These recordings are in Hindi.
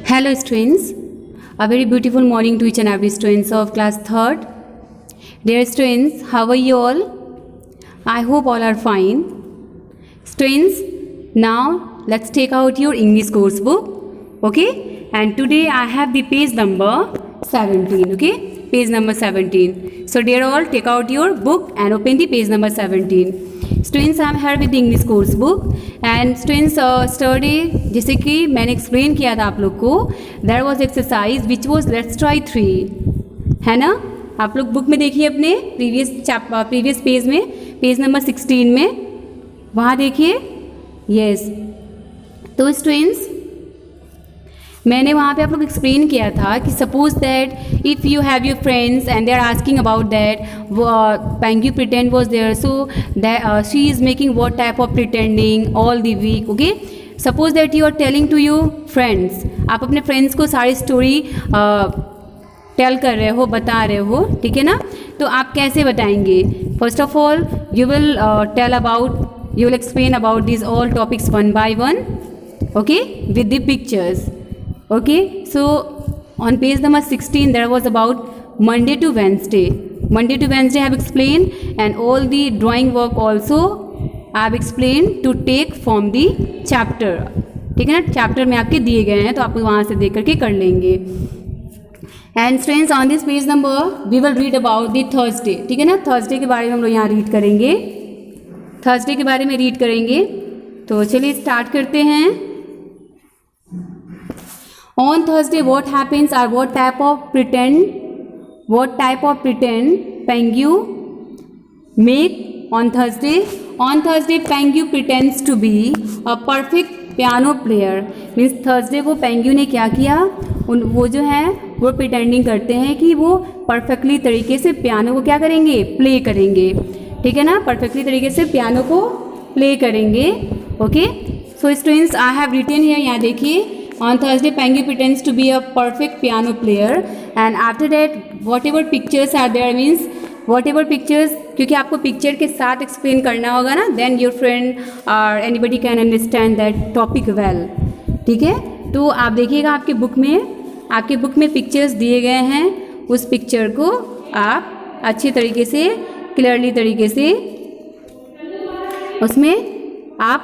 Hello students, a very beautiful morning to each and every students of class 3rd. Dear students, how are you all? I hope all are fine. Students, now let's take out your English course book, okay? And today I have the page number 17, okay? Page number 17. So dear all, take out your book and open the page number 17. Students I am here with English course book and students study जैसे कि मैंने एक्सप्लेन किया था आप लोग को, there was exercise which was let's try 3, है ना? आप लोग बुक में देखिए अपने प्रीवियस पेज में, पेज नंबर 16 में, वहाँ देखिए। यस, तो स्टूडेंट्स मैंने वहाँ पे आप लोग एक्सप्लेन किया था कि suppose that if you have your friends and they are asking about that Pengu pretend was there, so she is making what type of pretending all the week, okay? Suppose that you are telling to your friends, आप अपने फ्रेंड्स को सारी स्टोरी टेल कर रहे हो, बता रहे हो, ठीक है ना? तो आप कैसे बताएंगे? First of all you will you will explain about this all topics one by one, okay, with the pictures. Okay, so on page number 16 there was about Monday to Wednesday. Monday to Wednesday I have explained, and all the drawing work also I have explained to take from the chapter. ठीक है ना? चैप्टर में आपके दिए गए हैं तो आप वहाँ से देख करके कर लेंगे. And students on this page number we will read about the Thursday. ठीक है ना? थर्सडे के बारे में हम लोग यहाँ रीड करेंगे, थर्सडे के बारे में रीड करेंगे. तो चलिए स्टार्ट करते हैं. On Thursday, what happens or what type of pretend Pengu make on Thursday? On Thursday, Pengu pretends to be a perfect piano player. Means Thursday को Pengu ने क्या किया? वो जो है वो pretending करते हैं कि वो perfectly तरीके से पियानो को क्या करेंगे? प्ले करेंगे. ठीक है ना? perfectly तरीके से पियानो को प्ले करेंगे. Okay, so students I have written here, यहाँ देखिए. On Thursday, Pengu pretends to be a perfect piano player, and after that, whatever pictures are there means whatever pictures, क्योंकि आपको पिक्चर के साथ एक्सप्लेन करना होगा ना, then your friend or anybody can understand that topic well. ठीक है? तो आप देखिएगा आपके बुक में पिक्चर्स दिए गए हैं, उस पिक्चर को आप अच्छी तरीके से, क्लियरली तरीके से उसमें आप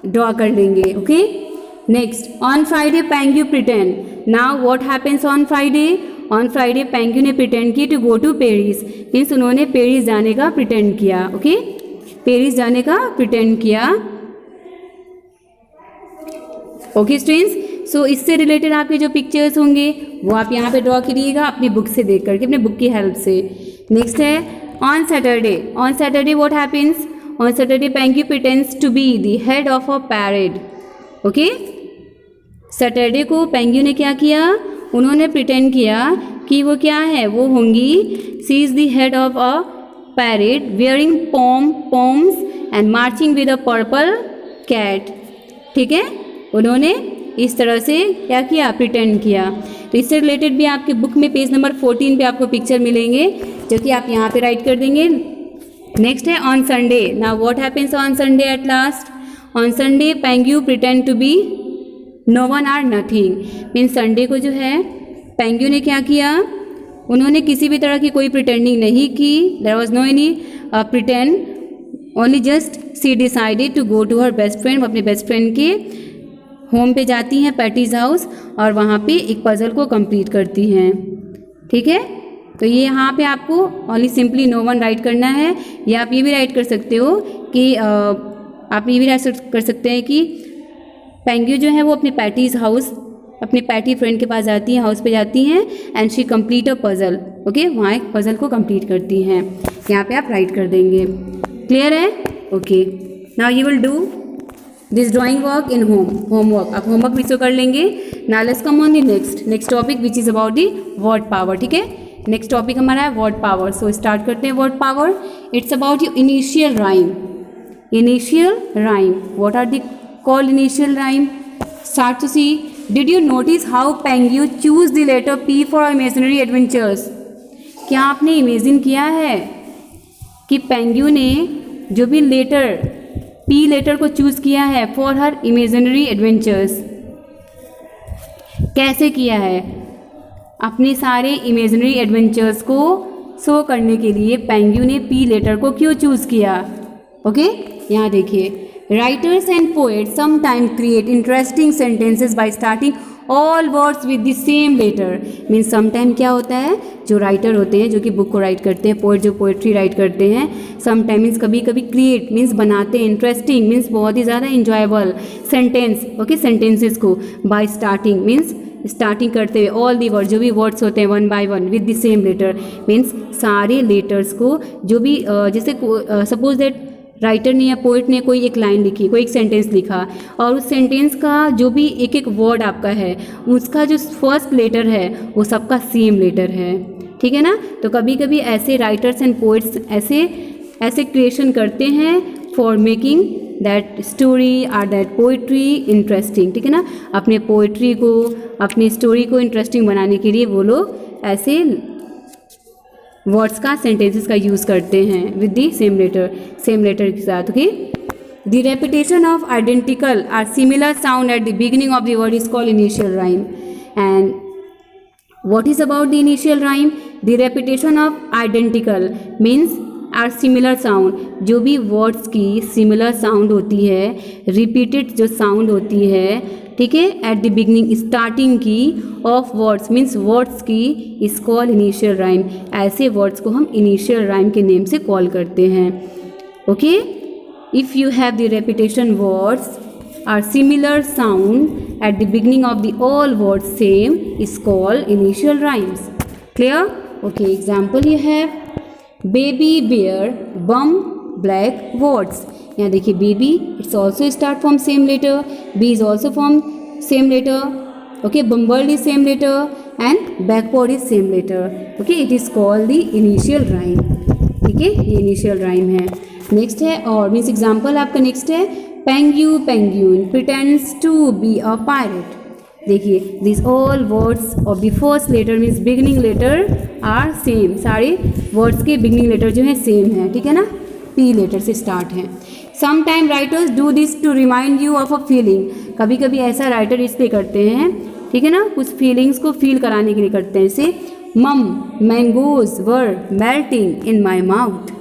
ड्रॉ कर लेंगे. Okay, next on Friday Pengu pretend. Now what happens on Friday? On Friday Pengu ने प्रिटेंड की to go to Paris. Means उन्होंने पेरिस जाने का प्रिटेंड किया. ओके, पेरिस जाने का प्रिटेंड किया. ओके स्टूडेंट्स, सो इससे रिलेटेड आपके जो पिक्चर्स होंगे वो आप यहाँ पे ड्रॉ करिएगा अपनी बुक से देख करके, अपने बुक की हेल्प से. नेक्स्ट है on Saturday. On Saturday what happens? On Saturday Pengu pretends to be the head of a parade. Okay, Saturday को पेंगू ने क्या किया? उन्होंने प्रिटेंड किया कि वो क्या है, वो होंगी she is the head of a parade wearing poms and marching with a purple cat. ठीक है, उन्होंने इस तरह से क्या किया? प्रिटेंड किया. तो इससे रिलेटेड भी आपके बुक में पेज नंबर 14 पे आपको पिक्चर मिलेंगे, जो कि आप यहाँ पे राइट कर देंगे. नेक्स्ट है on Sunday. Now what happens on Sunday at last? On Sunday Pengu pretend to be no one or nothing. Means Sunday को जो है पेंगू ने क्या किया? उन्होंने किसी भी तरह की कोई प्रिटेंडिंग नहीं की. There was no any pretend, only just she decided to go to her best friend. अपने बेस्ट फ्रेंड के होम पे जाती हैं, पैटीज हाउस, और वहाँ पे एक पजल को कंप्लीट करती हैं. ठीक है, तो ये यहाँ पे आपको only simply no one write करना है, या आप ये भी राइट कर सकते हो कि आप ये भी राइट कर सकते हैं कि पेंगू जो है वो अपने पैटीज हाउस, अपने पैटी फ्रेंड के पास जाती हैं, हाउस पे जाती हैं, and she complete a puzzle. Okay, वहाँ एक पजल को कंप्लीट करती हैं. यहाँ पे आप राइट कर देंगे. क्लियर है? Okay, now you will do this drawing work in homework. आप होमवर्क भी तो कर लेंगे. Now let's come on the next topic which is about the word power. ठीक है, नेक्स्ट टॉपिक हमारा है वर्ड पावर. सो स्टार्ट करते हैं. Word power, it's about your initial rhyme. Initial rhyme. What are the called initial rhyme? Start to see. Did you notice how Pengu choose the letter P for imaginary adventures? क्या आपने इमेजिन किया है कि पेंगू ने जो भी लेटर P लेटर को चूज किया है फॉर हर इमेजिनरी एडवेंचर्स? कैसे किया है? अपने सारे इमेजिनरी एडवेंचर्स को शो करने के लिए पेंगुइन ने पी लेटर को क्यों चूज़ किया? ओके, यहाँ देखिए, writers and poet sometime create interesting sentences by starting all words with the same letter. Means sometime क्या होता है, जो राइटर होते हैं, जो कि बुक को राइट करते हैं, पोएट जो पोएट्री राइट करते हैं, समटाइम मीन्स कभी कभी क्रिएट मीन्स बनाते हैं, इंटरेस्टिंग मीन्स बहुत ही ज़्यादा इंजॉयबल सेंटेंस, ओके, सेंटेंसेस को बाय स्टार्टिंग मीन्स स्टार्टिंग करते हुए ऑल दी वर्ड, जो भी वर्ड्स होते हैं one by one with the same letter, means सारे लेटर्स को जो भी जैसे सपोज दैट राइटर ने या पोइट ने कोई एक लाइन लिखी, कोई एक सेंटेंस लिखा, और उस सेंटेंस का जो भी एक एक वर्ड आपका है, उसका जो फर्स्ट लेटर है वो सबका सेम लेटर है, ठीक है ना। तो कभी कभी ऐसे राइटर्स एंड पोइट्स ऐसे क्रिएशन करते हैं फॉर मेकिंग दैट स्टोरी और दैट पोइट्री इंटरेस्टिंग, ठीक है ना। अपने पोइट्री को, अपनी स्टोरी को इंटरेस्टिंग बनाने के लिए वो लोग ऐसे वर्ड्स का, सेंटेंसेस का यूज़ करते हैं विद दी सेम लेटर के साथ, okay. The repetition of identical or similar sound at the beginning of the word is called initial rhyme. And what is about the initial rhyme? The repetition of identical means or similar sound, जो भी वर्ड्स की सिमिलर साउंड होती है, रिपीटेड जो साउंड होती है, ठीक है, एट द बिगनिंग, स्टार्टिंग की ऑफ वर्ड्स मीन्स वर्ड्स की इज कॉल्ड इनिशियल राइम। ऐसे वर्ड्स को हम इनिशियल राइम के नेम से कॉल करते हैं, okay. If you have the repetition words are similar sound at the beginning of the all words same is called initial rhymes. Clear? Okay, example you have baby, bear, bomb, black words. यहाँ देखिए, baby it's also start from same letter, B is also from same letter, okay, bombard is same letter and backward is same letter, okay, it is called the initial rhyme, ठीक है, ये इनिशियल राइम है। नेक्स्ट है, और मीन्स एग्जाम्पल आपका नेक्स्ट है, penguin pretends to be a pirate. देखिए, this all words of the first letter means beginning letter are same, सारे वर्ड्स के बिगिनिंग लेटर जो है सेम है, ठीक है ना, पी लेटर से स्टार्ट है। Sometime writers do this to remind you of a feeling. कभी कभी ऐसा राइटर इसलिए करते हैं, ठीक है ना, कुछ फीलिंग्स को फील कराने के लिए करते हैं। जैसे mmm mangoes were melting in my mouth.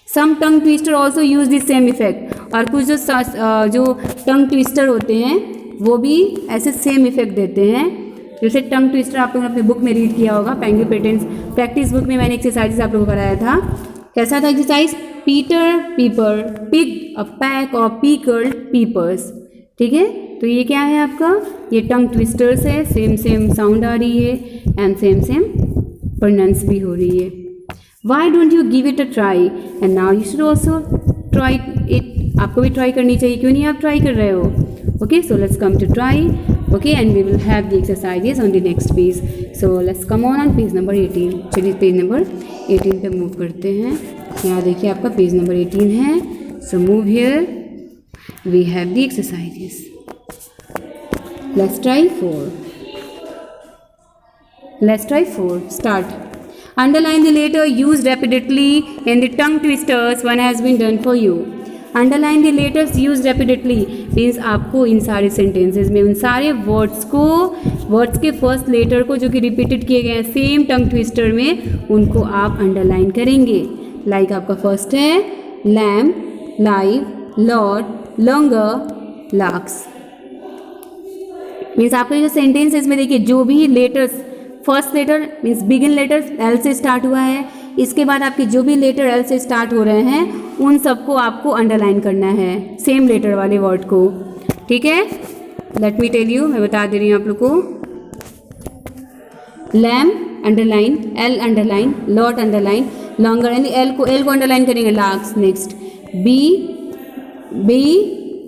Some tongue twister also use this same effect. और कुछ जो टंग ट्विस्टर होते हैं वो भी ऐसे सेम इफेक्ट देते हैं। जैसे टंग ट्विस्टर आप लोगों ने अपनी बुक में रीड किया होगा, पेंगुइन प्रिटेंड्स प्रैक्टिस बुक में मैंने एक्सरसाइज आप लोगों को कराया था। कैसा था एक्सरसाइज? पीटर पीपर pick a pack of pickled peppers, ठीक है। तो ये क्या है आपका? ये टंग ट्विस्टर्स है, सेम साउंड आ रही है एंड सेम प्रोनाउंस भी हो रही है। Why don't you give it a try and now you should also try it. आपको भी ट्राई करनी चाहिए, क्यों नहीं आप ट्राई कर रहे हो? Okay, so let's come to try, okay, and we will have the exercises on the next page. So let's come on page number 18. चलिए पेज नंबर 18 पे मूव करते हैं। यहाँ देखिए आपका पेज नंबर 18 है। So move here, we have the exercises. Let's try 4. Start. Underline the letter used repeatedly in the tongue twisters. One has been done for you. Underline the letters use repeatedly means आपको इन सारे सेंटेंसेस में उन सारे वर्ड्स के फर्स्ट लेटर को जो कि रिपीटेड किए गए हैं सेम टंग ट्विस्टर में, उनको आप अंडरलाइन करेंगे। लाइक आपका फर्स्ट है lamp, live, lord, longer, lax. Means आपके जो सेंटेंसेस में देखिए जो भी letters first letter means begin letter L से स्टार्ट हुआ है, इसके बाद आपके जो भी लेटर एल से स्टार्ट हो रहे हैं उन सबको आपको अंडरलाइन करना है, सेम लेटर वाले वर्ड को, ठीक है। लेट मी टेल यू, मैं बता दे रही हूँ आप लोग को। Lamp underline, L underline, lot underline, longer यानी एल को अंडरलाइन करेंगे, locks. Next B B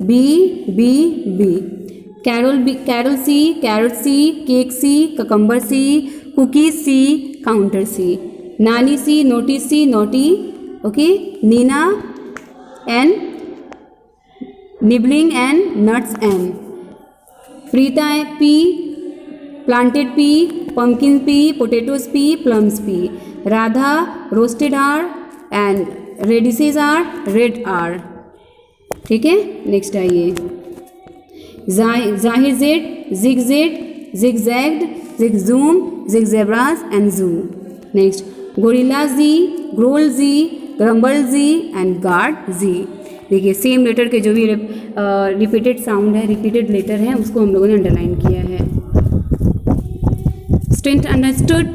B B B, Carol C, carrot C, cake C, cucumber C, cookies C, counter C, nanny C, notice C, naughty, okay, Nina and nibbling and nuts and, Preeta P, planted P, pumpkin P, potatoes P, plums P, Radha roasted R and radishes R, red R, ठीक है। नेक्स्ट आइए जाहिर Z, zig Z, zigzagged, zigzoom, zigzebras and zoo. Next, gorilla Z, growl Z, grumble Z and guard Z. देखिए सेम लेटर के जो भी रिपीटेड साउंड है, रिपीटेड लेटर है, उसको हम लोगों ने अंडरलाइन किया है. Student understood?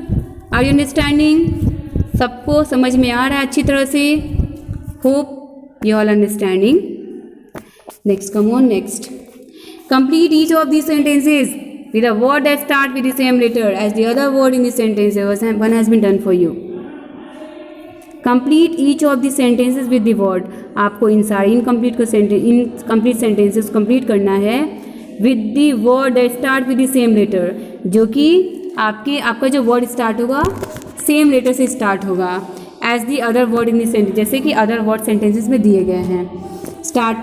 Are you understanding? सबको समझ में आ रहा है अच्छी तरह से? Hope you all understanding. Next, come on next. Complete each of these sentences with a word that start with the same letter as the other word in the sentence. One has been done for you. Complete each of the sentences with the word. आपको इन सारी इनकम्प्लीट सेंटेंसेस कंप्लीट करना है with the word that start with the same letter, जो कि आपका जो वर्ड स्टार्ट होगा सेम लेटर से स्टार्ट होगा as the other word in the sentence, जैसे कि अदर वर्ड सेंटेंसेस में दिए गए हैं. Start.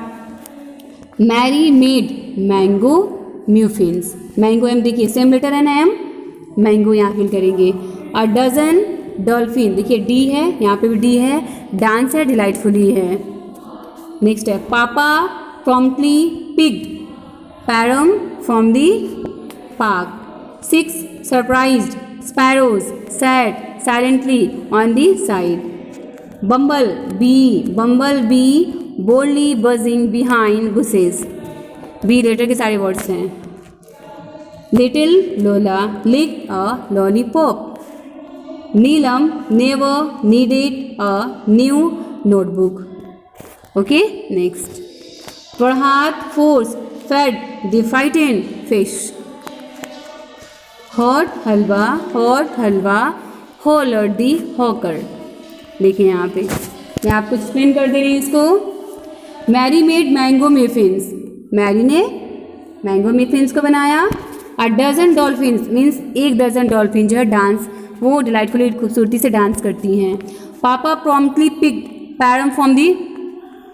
Mary made mango muffins. Mango M देखिए सेम लेटर है ना एम, मैंगो यहाँ फिल करेंगे. अ डजन डॉल्फिन, देखिए डी है, यहाँ पे भी डी है. डांस है, डिलाइटफुली है. नेक्स्ट है papa promptly pig pram from the park. 6 surprised sparrows sat silently on the side. Bumble bee boldly buzzing behind buses. B letter के सारे वर्ड्स हैं. Little Lola lick a lollipop. Neelam never needed a new notebook. Okay, next. प्रहात force fed the frightened fish. Hot halwa holler the hawker. देखिए यहाँ पे मैं आपको एक्सप्लेन कर दे रही हूँ इसको. मैरी मेड मैंगो मिफिन्स, मैरी ने मैंगो मिफिन्स को बनाया. अ डजन डॉल्फिन्स मीन्स 1 दर्जन डॉल्फिन जो है डांस, वो डिलाइटफुली खूबसूरती से डांस करती हैं. Papa promptly pick pram from the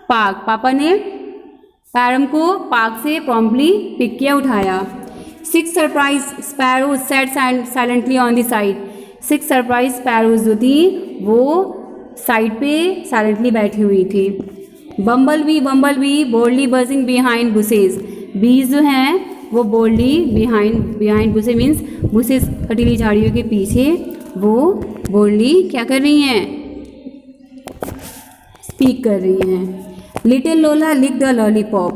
park, पापा ने पैरम को पार्क से प्रॉम्प्टली पिक किया, उठाया. 6 surprise sparrows sat silently on the side. 6 surprise sparrows जो थी वो साइड पे साइलेंटली बैठी हुई थी. Bumble bee boldly buzzing behind bushes. Bees जो हैं वो boldly behind bushes means bushes कटीली झाड़ियों के पीछे वो बोल्डली क्या कर रही हैं, स्पीक कर रही हैं. Little Lola lick the lollipop.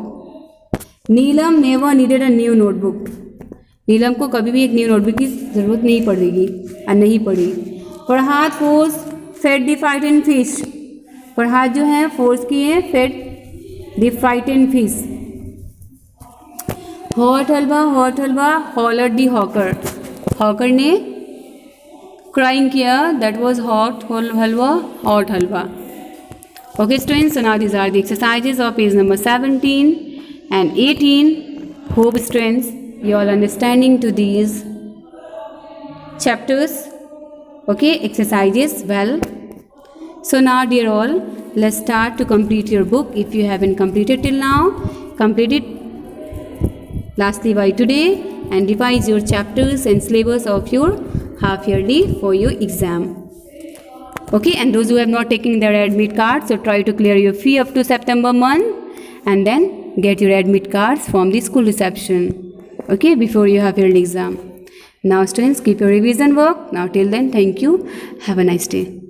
Neelam never needed a new notebook. Neelam को कभी भी एक न्यू नोटबुक की ज़रूरत नहीं पड़ेगी और नहीं पड़ी. Farhad force fed the frightened fish. Farhad जो है फोर्स किए fed the frightened fish. Hot halwa holler the hawker. Hawker ने क्राइंग किया, that was hot halwa. Okay students, so now these are the exercises of page number 17 and 18. Hope students you all understanding to these chapters, okay, exercises well. So now dear all, let's start to complete your book. If you haven't completed till now, complete it lastly by today and revise your chapters and syllabus of your half yearly for your exam. Okay, and those who have not taken their admit cards, so try to clear your fee up to September month and then get your admit cards from the school reception, okay, before you have your exam. Now students, keep your revision work. Now till then, thank you. Have a nice day.